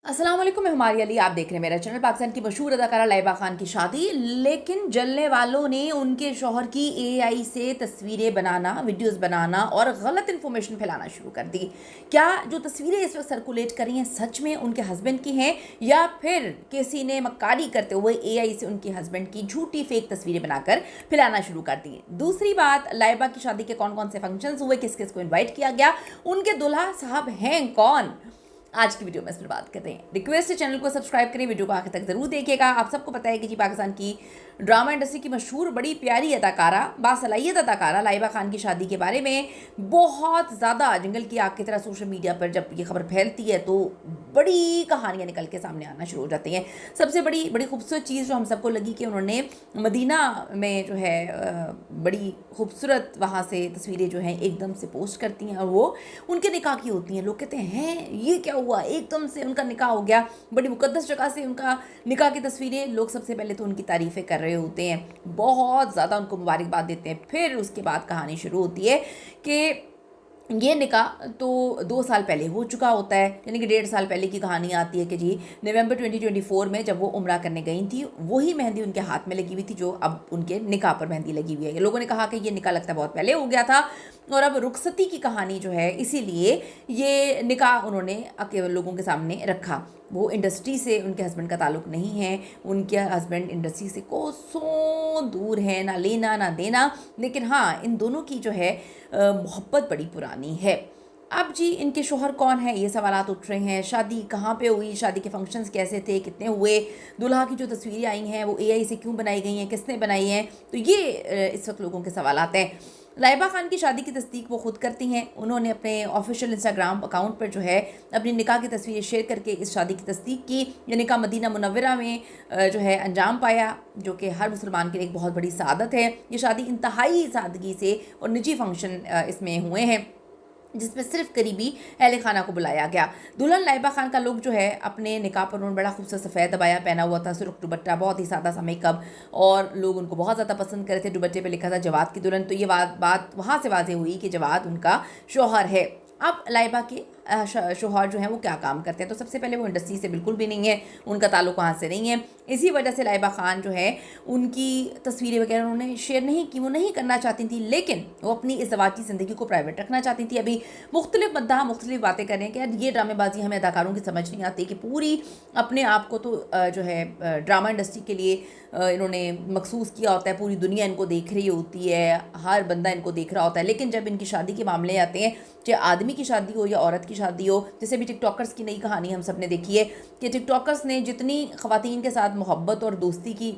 अस्सलाम वालेकुम, मैं हमारी अली। आप देख रहे हैं मेरा चैनल। पाकिस्तान की मशहूर अदाकारा लाइबा खान की शादी, लेकिन जलने वालों ने उनके शौहर की एआई से तस्वीरें बनाना, वीडियोस बनाना और गलत इन्फॉर्मेशन फैलाना शुरू कर दी। क्या जो तस्वीरें इस वक्त सर्कुलेट कर रही हैं सच में उनके हस्बैंड की हैं, या फिर किसी ने मक्कारी करते हुए एआई से उनके हस्बैंड की झूठी फेक तस्वीरें बनाकर फैलाना शुरू कर दी? दूसरी बात, लाइबा की शादी के कौन कौन से फंक्शंस हुए, किस किस को इन्वाइट किया गया, उनके दुल्हा साहब हैं कौन, आज की वीडियो में इस पर बात करते हैं। रिक्वेस्ट है चैनल को सब्सक्राइब करें, वीडियो को आखिर तक जरूर देखिएगा। आप सबको पता है कि जी पाकिस्तान की ड्रामा इंडस्ट्री की मशहूर बड़ी प्यारी अदाकारा, बासलाहियत अदाकारा लाइबा खान की शादी के बारे में बहुत ज़्यादा जंगल की आग की तरह सोशल मीडिया पर जब ये खबर फैलती है तो बड़ी कहानियाँ निकल के सामने आना शुरू हो जाती हैं। सबसे बड़ी खूबसूरत चीज़ जो हम सबको लगी कि उन्होंने मदीना में जो है बड़ी खूबसूरत वहाँ से तस्वीरें जो हैं एकदम से पोस्ट करती हैं, और वो उनके निकाह की होती हैं। लोग कहते हैं ये क्या हुआ, एकदम से उनका निकाह हो गया, बड़ी मुकद्दस जगह से उनका निकाह की तस्वीरें। लोग सबसे पहले तो उनकी तारीफ़ें कर रहे होते हैं, बहुत ज़्यादा उनको मुबारकबाद देते हैं। फिर उसके बाद कहानी शुरू होती है कि ये निकाह तो 2 साल पहले हो चुका होता है, यानी कि 1.5 साल पहले की कहानी आती है कि जी नवंबर 2024 में जब वो उम्रा करने गई थी, वही मेहंदी उनके हाथ में लगी हुई थी जो अब उनके निकाह पर मेहंदी लगी हुई है। लोगों ने कहा कि ये निकाह लगता है बहुत पहले हो गया था, और अब रुखसती की कहानी जो है इसीलिए ये निकाह उन्होंने लोगों के सामने रखा। वो इंडस्ट्री से उनके हस्बैंड का ताल्लुक़ नहीं है, उनके हस्बैंड इंडस्ट्री से कोसों दूर है, ना लेना ना देना, लेकिन हाँ इन दोनों की जो है मोहब्बत बड़ी पुरानी है। अब जी इनके शोहर कौन है, ये सवालात उठ रहे हैं। शादी कहाँ पे हुई, शादी के फंक्शंस कैसे थे, कितने हुए, दुल्हा की जो तस्वीरें आई हैं वो एआई से क्यों बनाई गई हैं, किसने बनाई हैं, तो ये इस वक्त लोगों के सवालात हैं। लाइबा खान की शादी की तस्दीक वो खुद करती हैं। उन्होंने अपने ऑफिशियल इंस्टाग्राम अकाउंट पर जो है अपनी निकाह की तस्वीरें शेयर करके इस शादी की तस्दीक की। ये निकाह मदीना मुनव्वरा में जो है अंजाम पाया, जो कि हर मुसलमान के लिए एक बहुत बड़ी सआदत है। ये शादी इंतहाई सादगी से और निजी फंक्शन इसमें हुए हैं, जिसमें सिर्फ करीबी अहले खाना को बुलाया गया। दुल्हन लाइबा खान का लुक जो है अपने निकाह पर उन्होंने बड़ा खूबसूरत सफ़ेद अबाया पहना हुआ था, सुर्ख दुपट्टा, बहुत ही सादा सा मेकअप, और लोग उनको बहुत ज़्यादा पसंद कर रहे थे। दुपट्टे पे लिखा था जवाद की दुल्हन, तो ये बात वहाँ से वाज़ेह हुई कि जवाद उनका शौहर है। अब लाइबा के शौहर जो हैं वो क्या काम करते हैं, तो सबसे पहले वो इंडस्ट्री से बिल्कुल भी नहीं है, उनका ताल्लुक वहाँ से नहीं है। इसी वजह से लाइबा खान जो है उनकी तस्वीरें वगैरह उन्होंने शेयर नहीं की, वो नहीं करना चाहती थी, लेकिन वो अपनी इस ज़वाती ज़िंदगी को प्राइवेट रखना चाहती थी। अभी मुख्तलिफ मद्दाह मुख्तलिफ बातें कर रहे हैं कि यार ये ड्रामेबाजी हमें अदाकारों की समझ नहीं आती कि पूरी अपने आप को तो जो है ड्रामा इंडस्ट्री के लिए इन्होंने मखसूस किया होता है, पूरी दुनिया इनको देख रही होती है, हर बंदा इनको देख रहा होता है, लेकिन जब इनकी शादी के मामले आते हैं, चाहे आदमी की शादी हो या औरत की शादी हो, जैसे भी टिकटॉकर्स की नई कहानी हम सब ने देखी है कि टिकटॉकर्स ने जितनी ख़वातीन के साथ मोहब्बत और दोस्ती की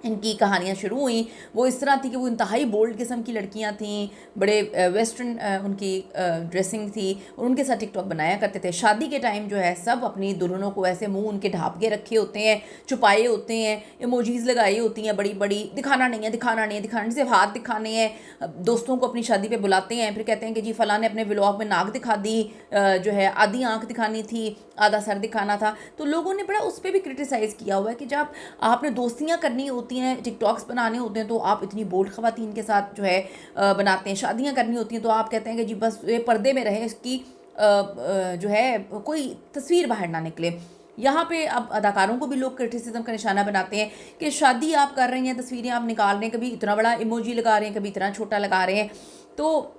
इनकी कहानियाँ शुरू हुई, वो इस तरह थी कि वो इंतहाई बोल्ड किस्म की लड़कियाँ थीं, बड़े वेस्टर्न उनकी ड्रेसिंग थी, और उनके साथ टिकटॉक बनाया करते थे। शादी के टाइम जो है सब अपनी दुल्हनों को ऐसे मुंह उनके ढाँप के रखे होते हैं, छुपाए होते हैं, इमोजीज़ लगाई होती हैं बड़ी बड़ी, दिखाना नहीं है दिखाना नहीं है दिखाना, सिर्फ हाथ दिखाने हैं। दोस्तों को अपनी शादी पे बुलाते हैं, फिर कहते हैं कि जी फ़लाँ ने अपने व्लॉग में नाक दिखा दी, जो है आधी आँख दिखानी थी, आधा सर दिखाना था। तो लोगों ने बड़ा उस पर भी क्रिटिसाइज़ किया हुआ है कि जब आपने दोस्तियाँ करनी होती हैं, टिकटॉक्स बनाने होते हैं, तो आप इतनी बोल्ड ख़वातीन के साथ जो है बनाते हैं। शादियाँ करनी होती हैं तो आप कहते हैं कि जी बस ये पर्दे में रहे, इसकी जो है कोई तस्वीर बाहर ना निकले। यहाँ पे अब अदाकारों को भी लोग क्रिटिसिज्म का निशाना बनाते हैं कि शादी आप कर रही हैं, तस्वीरें आप निकाल रहे हैं, कभी इतना बड़ा इमोजी लगा रहे हैं, कभी इतना छोटा लगा रहे हैं। तो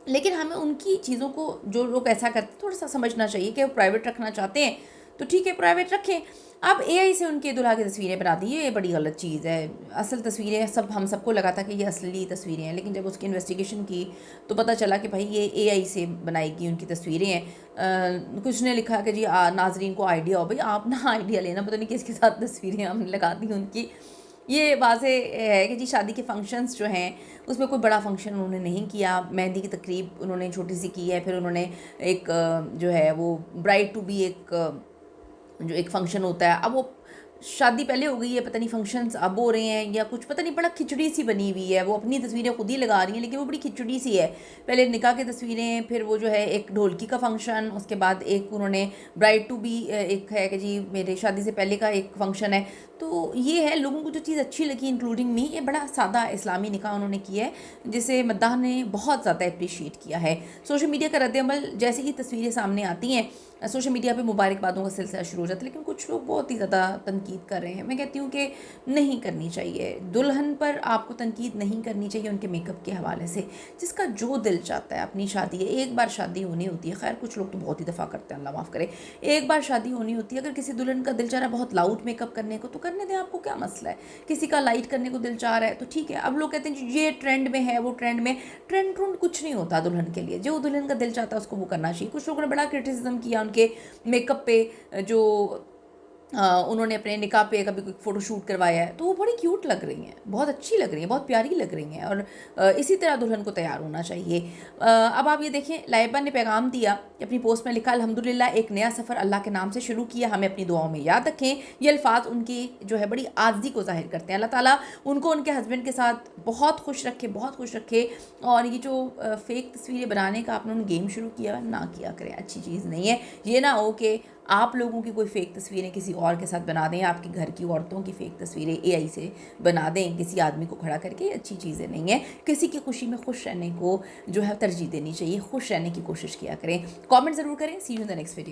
लेकिन हमें उनकी चीज़ों को, जो लोग ऐसा करते हैं, थोड़ा सा समझना चाहिए कि वो प्राइवेट रखना चाहते हैं तो ठीक है प्राइवेट रखें। अब एआई से उनके दुल्हा की तस्वीरें बना दी, ये बड़ी गलत चीज़ है। असल तस्वीरें सब हम सबको लगा था कि ये असली तस्वीरें हैं, लेकिन जब उसकी इन्वेस्टिगेशन की तो पता चला कि भाई ये एआई से बनाई गई उनकी तस्वीरें हैं। कुछ ने लिखा कि जी नाजरीन को आइडिया हो, भाई आप ना आइडिया लेना, पता नहीं किसके साथ तस्वीरें हमने लगा दी उनकी। ये वाज़े है कि जी शादी के फंक्शंस जो हैं उसमें कोई बड़ा फंक्शन उन्होंने नहीं किया, मेहंदी की तकरीब उन्होंने छोटी सी की है, फिर उन्होंने एक जो है वो ब्राइड टू बी जो एक फ़ंक्शन होता है, अब वो शादी पहले हो गई है, पता नहीं फंक्शंस अब हो रहे हैं या कुछ, पता नहीं, बड़ा खिचड़ी सी बनी हुई है। वो अपनी तस्वीरें खुद ही लगा रही हैं, लेकिन वो बड़ी खिचड़ी सी है। पहले निकाह की तस्वीरें, फिर वो जो है एक ढोलकी का फंक्शन, उसके बाद एक उन्होंने ब्राइड टू बी एक है कि जी मेरे शादी से पहले का एक फंक्शन है। तो ये है, लोगों को जो चीज़ अच्छी लगी इंक्लूडिंग मी, ये बड़ा सादा इस्लामी निकाह उन्होंने किया है, जिसे मद्दाह ने बहुत ज़्यादा अप्रिशिएट किया है। सोशल मीडिया का रद्दअमल, जैसे ही तस्वीरें सामने आती हैं सोशल मीडिया पे मुबारकबादों का सिलसिला शुरू हो जाता है, लेकिन कुछ लोग बहुत ही ज़्यादा तनकीद कर रहे हैं। मैं कहती हूँ कि नहीं करनी चाहिए। दुल्हन पर आपको तनकीद नहीं करनी चाहिए उनके मेकअप के हवाले से। जिसका जो दिल चाहता है, अपनी शादी है, एक बार शादी होनी होती है। खैर कुछ लोग तो बहुत ही दफ़ा करते हैं, अल्लाह माफ़ करे। एक बार शादी होनी होती है। अगर किसी दुल्हन का दिल चाह रहा है बहुत लाउड मेकअप करने को, तो करने दें, आपको क्या मसला है। किसी का लाइट करने को दिल चाह रहा है तो ठीक है। अब लोग कहते हैं ये ट्रेंड में है, वो ट्रेंड में, ट्रेंड कुछ नहीं होता दुल्हन के लिए। जो दुल्हन का दिल चाहता है उसको वो करना चाहिए। कुछ लोगों ने बड़ा क्रिटिसिज्म किया उनके मेकअप पे, जो उन्होंने अपने निकाह पे कभी कोई फ़ोटोशूट करवाया है, तो वो बड़ी क्यूट लग रही हैं, बहुत अच्छी लग रही हैं, बहुत प्यारी लग रही हैं, और इसी तरह दुल्हन को तैयार होना चाहिए। अब आप ये देखें, लाइबा ने पैगाम दिया कि अपनी पोस्ट में लिखा, अल्हम्दुलिल्लाह एक नया सफ़र अल्लाह के नाम से शुरू किया, हमें अपनी दुआओं में याद रखें। ये अल्फाज उनकी जो है बड़ी आज़ी को ज़ाहिर करते हैं। अल्लाह ताला उनको उनके हस्बैंड के साथ बहुत खुश रखे, बहुत खुश रखे। और ये जो फ़ेक तस्वीरें बनाने का आपने गेम शुरू किया, ना किया करें, अच्छी चीज़ नहीं है। ये ना हो कि आप लोगों की कोई फ़ेक तस्वीरें किसी और के साथ बना दें, आपके घर की औरतों की फ़ेक तस्वीरें एआई से बना दें किसी आदमी को खड़ा करके। ये अच्छी चीज़ें नहीं है। किसी की खुशी में खुश रहने को जो है तरजीह देनी चाहिए, खुश रहने की कोशिश किया करें। कमेंट ज़रूर करें। See you in the next video.